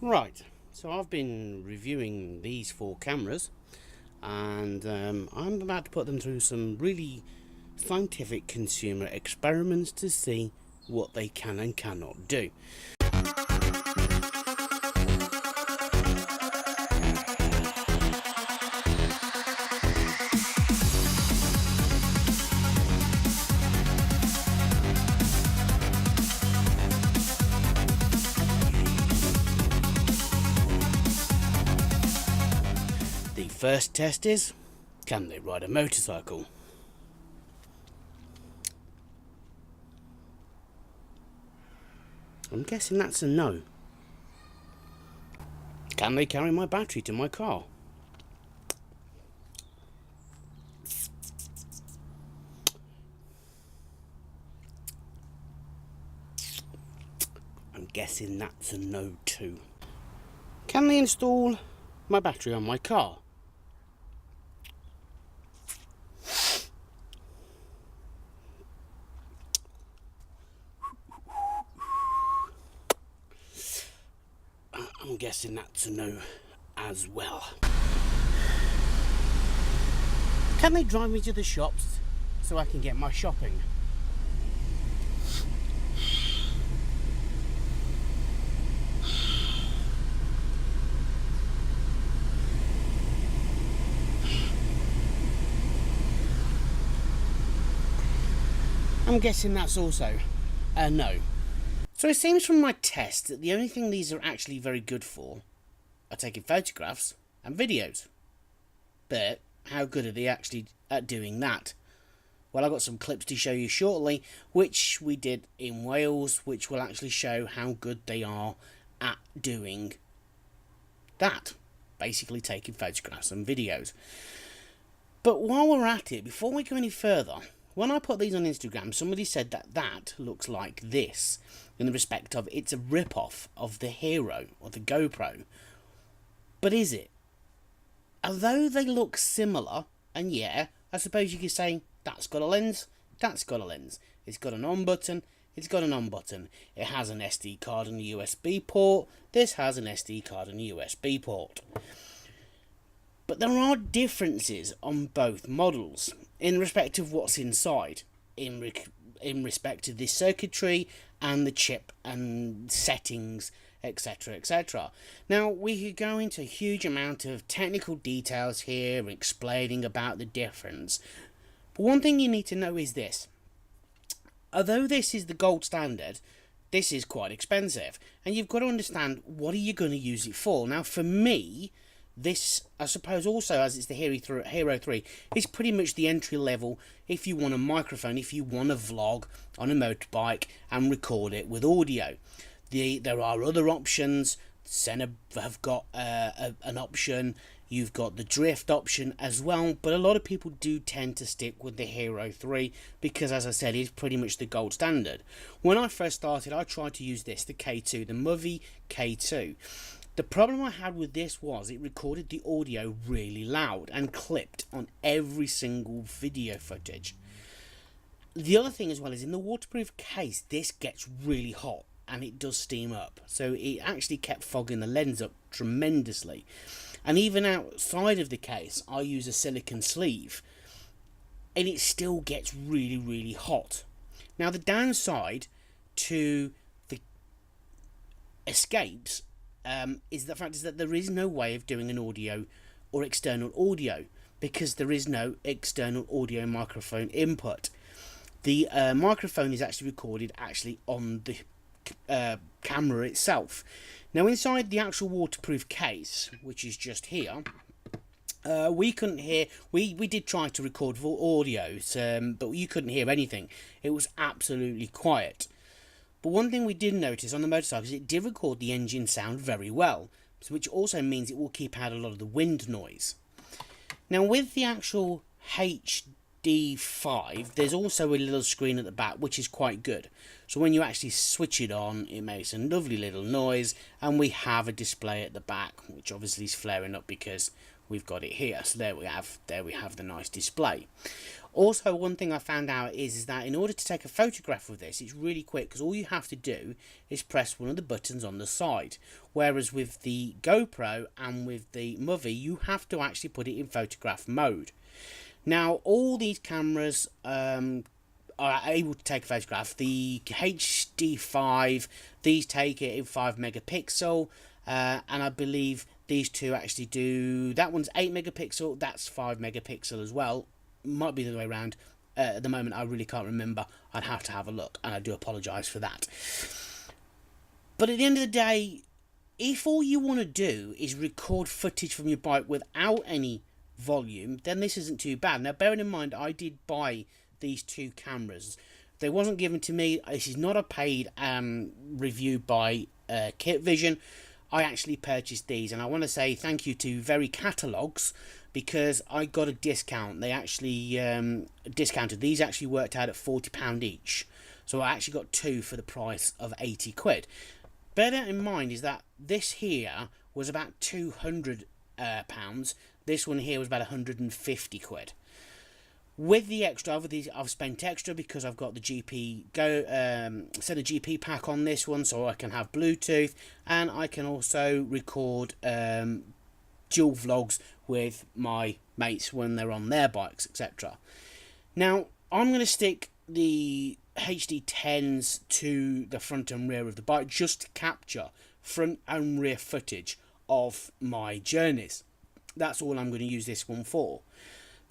Right, so I've been reviewing these four cameras and I'm about to put them through some really scientific consumer experiments to see what they can and cannot do. The first test is, can they ride a motorcycle? I'm guessing that's a no. Can they carry my battery to my car? I'm guessing that's a no too. Can they install my battery on my car? I'm guessing that's a no as well. Can they drive me to the shops so I can get my shopping? I'm guessing that's also a no. So it seems from my test that the only thing these are actually very good for are taking photographs and videos. But how good are they actually at doing that? Well, I've got some clips to show you shortly, which we did in Wales, which will actually show how good they are at doing that. Basically taking photographs and videos. But while we're at it, before we go any further, when I put these on Instagram, somebody said that that looks like this, in the respect of it's a rip-off of the Hero or the GoPro. But is it? Although they look similar, and yeah, I suppose you could say that's got a lens, that's got a lens. It's got an on button, it's got an on button. It has an SD card and a USB port. This has an SD card and a USB port. But there are differences on both models in respect of what's inside, in respect of the circuitry and the chip and settings, etc, etc. Now, we could go into a huge amount of technical details here explaining about the difference. But one thing you need to know is this. Although this is the gold standard, this is quite expensive. And you've got to understand, what are you going to use it for? Now, for me, this, I suppose, also as it's the Hero 3, is pretty much the entry level if you want a microphone, if you want to vlog on a motorbike and record it with audio. There are other options. Sena have got an option. You've got the drift option as well, but a lot of people do tend to stick with the Hero 3 because, as I said, it's pretty much the gold standard. When I first started, I tried to use this, the K2, the Movi K2. The problem I had with this was it recorded the audio really loud and clipped on every single video footage. The other thing as well is in the waterproof case, this gets really hot and it does steam up. So it actually kept fogging the lens up tremendously. And even outside of the case, I use a silicone sleeve and it still gets really, really hot. Now, the downside to the escapes is the fact that there is no way of doing an audio or external audio because there is no external audio microphone input. The microphone is actually recorded on the camera itself. Now, inside the actual waterproof case, which is just here, we couldn't hear. We did try to record audios, but you couldn't hear anything. It was absolutely quiet. But one thing we did notice on the motorcycle is it did record the engine sound very well, which also means it will keep out a lot of the wind noise. Now, with the actual HD5, there's also a little screen at the back, which is quite good. So when you actually switch it on, it makes a lovely little noise, and we have a display at the back, which obviously is flaring up because we've got it here. So there we have the nice display. Also, one thing I found out is that in order to take a photograph of this, it's really quick, because all you have to do is press one of the buttons on the side. Whereas with the GoPro and with the Movie, you have to actually put it in photograph mode. Now, all these cameras are able to take a photograph. The HD5, these take it in 5 megapixel, and I believe these two actually do. That one's 8 megapixel, that's 5 megapixel as well. Might be the other way around. At the moment, I really can't remember. I'd have to have a look, and I do apologise for that. But at the end of the day, if all you want to do is record footage from your bike without any volume, then this isn't too bad. Now, bearing in mind, I did buy these two cameras. They wasn't given to me. This is not a paid review by Kitvision. I actually purchased these, and I want to say thank you to Very Catalogues, because I got a discount. They actually discounted. These actually worked out at £40 each. So I actually got two for the price of 80 quid. Bear that in mind is that this here was about £200. This one here was about 150 quid. With the extra, I've spent extra because I've got the set a GP pack on this one, so I can have Bluetooth, and I can also record dual vlogs with my mates when they're on their bikes, etc. Now, I'm going to stick the HD10s to the front and rear of the bike just to capture front and rear footage of my journeys. That's all I'm going to use this one for.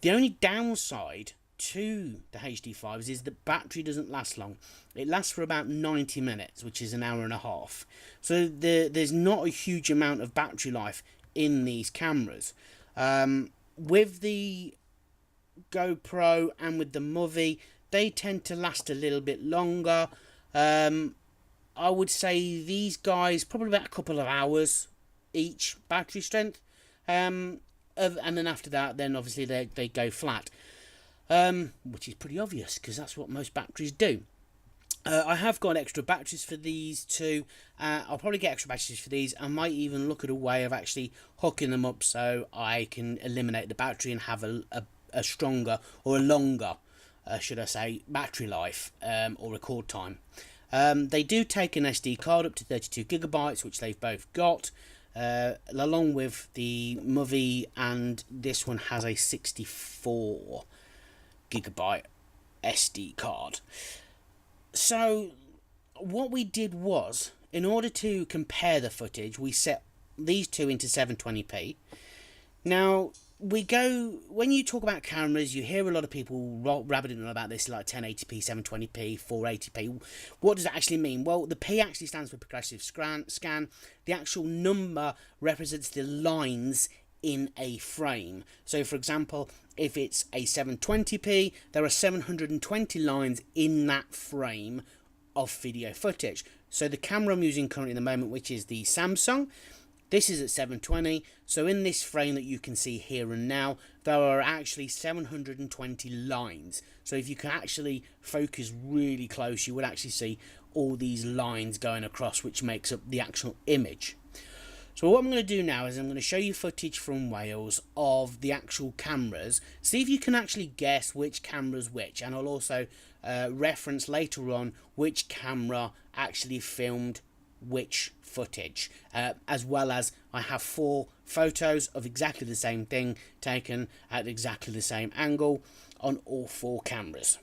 The only downside to the HD5s is the battery doesn't last long. It lasts for about 90 minutes, which is an hour and a half. So there's not a huge amount of battery life in these cameras. With the GoPro and with the Movie, they tend to last a little bit longer. I would say these guys probably about a couple of hours each battery strength. And then after that, then obviously they go flat, which is pretty obvious because that's what most batteries do. I have got extra batteries for these two. I'll probably get extra batteries for these. I might even look at a way of actually hooking them up so I can eliminate the battery and have a stronger or a longer, should I say, battery life or record time. They do take an SD card up to 32 gigabytes, which they've both got. Along with the Movie, and this one has a 64 gigabyte SD card. So what we did was, in order to compare the footage, we set these two into 720p. Now, when you talk about cameras, you hear a lot of people rabbiting on about this, like 1080p, 720p, 480p. What does that actually mean? Well, the P actually stands for progressive scan. The actual number represents the lines in a frame. So, for example, if it's a 720p, there are 720 lines in that frame of video footage. So the camera I'm using currently at the moment, which is the Samsung, this is at 720, so in this frame that you can see here and now, there are actually 720 lines. So if you can actually focus really close, you would actually see all these lines going across, which makes up the actual image. So what I'm going to do now is I'm going to show you footage from Wales of the actual cameras, see if you can actually guess which camera's which, and I'll also reference later on which camera actually filmed which footage, as well as I have 4 photos of exactly the same thing taken at exactly the same angle on all 4 cameras.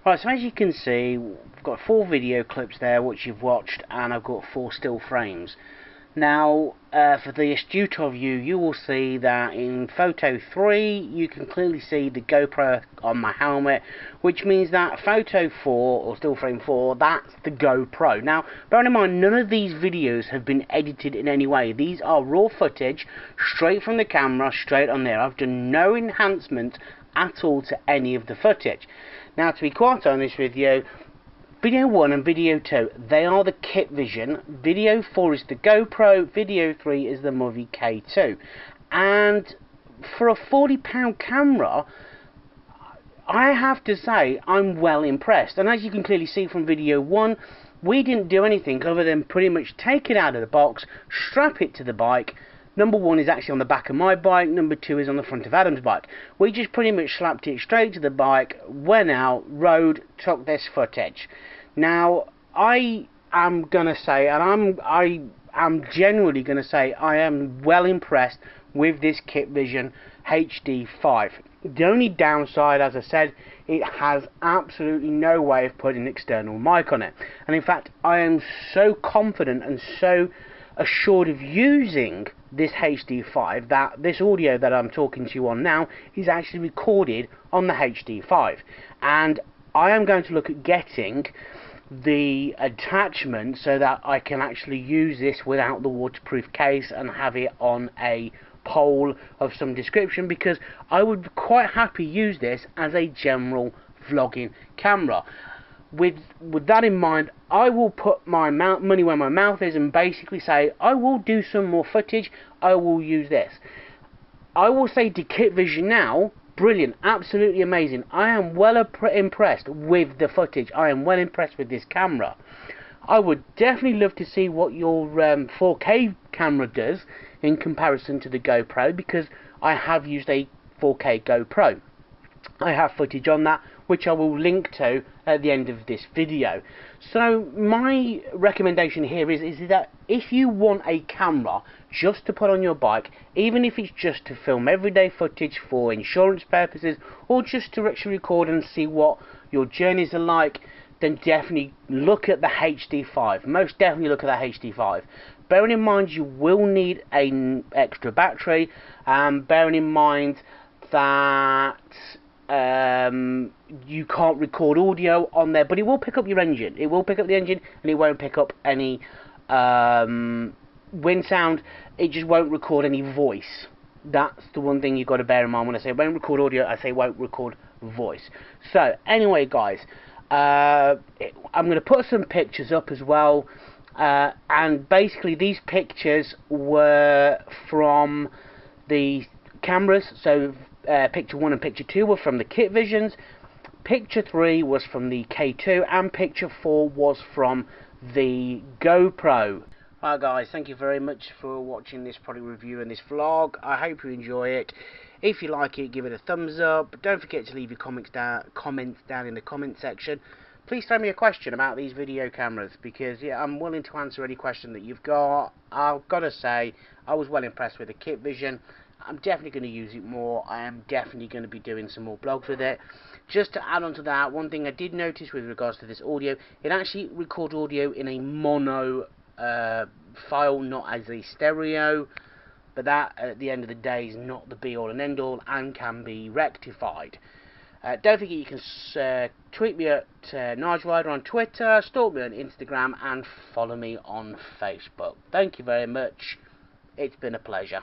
Right, so as you can see, I've got 4 video clips there which you've watched, and I've got 4 still frames. Now, for the astute of you, you will see that in photo 3, you can clearly see the GoPro on my helmet, which means that photo 4, or still frame 4, that's the GoPro. Now, bearing in mind, none of these videos have been edited in any way. These are raw footage, straight from the camera, straight on there. I've done no enhancement at all to any of the footage. Now, to be quite honest with you, Video 1 and Video 2, they are the Kitvision. Video 4 is the GoPro. Video 3 is the Movi K2. And for a £40 camera, I have to say I'm well impressed. And as you can clearly see from Video 1, we didn't do anything other than pretty much take it out of the box, strap it to the bike. Number 1 is actually on the back of my bike, number 2 is on the front of Adam's bike. We just pretty much slapped it straight to the bike, went out, rode, took this footage. Now, I am going to say, and I am genuinely going to say, I am well impressed with this Kitvision HD5. The only downside, as I said, it has absolutely no way of putting an external mic on it. And in fact, I am so confident and so assured of using this HD5 that this audio that I'm talking to you on now is actually recorded on the HD5. And I am going to look at getting the attachment so that I can actually use this without the waterproof case and have it on a pole of some description, because I would quite happy use this as a general vlogging camera. With that in mind, I will put my money where my mouth is and basically say I will do some more footage, I will use this. I will say to Kitvision now, brilliant, absolutely amazing. I am well impressed with the footage. I am well impressed with this camera. I would definitely love to see what your 4K camera does in comparison to the GoPro, because I have used a 4K GoPro. I have footage on that which I will link to at the end of this video. So my recommendation here is that if you want a camera just to put on your bike, even if it's just to film everyday footage for insurance purposes, or just to actually record and see what your journeys are like, then definitely look at the HD5. Most definitely look at the HD5. Bearing in mind you will need an extra battery, bearing in mind that you can't record audio on there, but it will pick up your engine. It will pick up the engine, and it won't pick up any wind sound. It just won't record any voice. That's the one thing you've got to bear in mind when I say won't record audio. I say won't record voice. So anyway, guys, I'm going to put some pictures up as well, and basically these pictures were from the cameras. So picture 1 and picture 2 were from the Kitvisions, picture 3 was from the K2, and picture 4 was from the GoPro. Alright guys, thank you very much for watching this product review and this vlog. I hope you enjoy it. If you like it, give it a thumbs up. Don't forget to leave your comments down in the comment section. Please throw me a question about these video cameras, because yeah, I'm willing to answer any question that you've got. I've got to say, I was well impressed with the Kitvision. I'm definitely going to use it more. I am definitely going to be doing some more blogs with it. Just to add on to that, one thing I did notice with regards to this audio, it actually records audio in a mono file, not as a stereo. But that, at the end of the day, is not the be-all and end-all, and can be rectified. Don't forget you can tweet me at Nige-Rider on Twitter, stalk me on Instagram, and follow me on Facebook. Thank you very much. It's been a pleasure.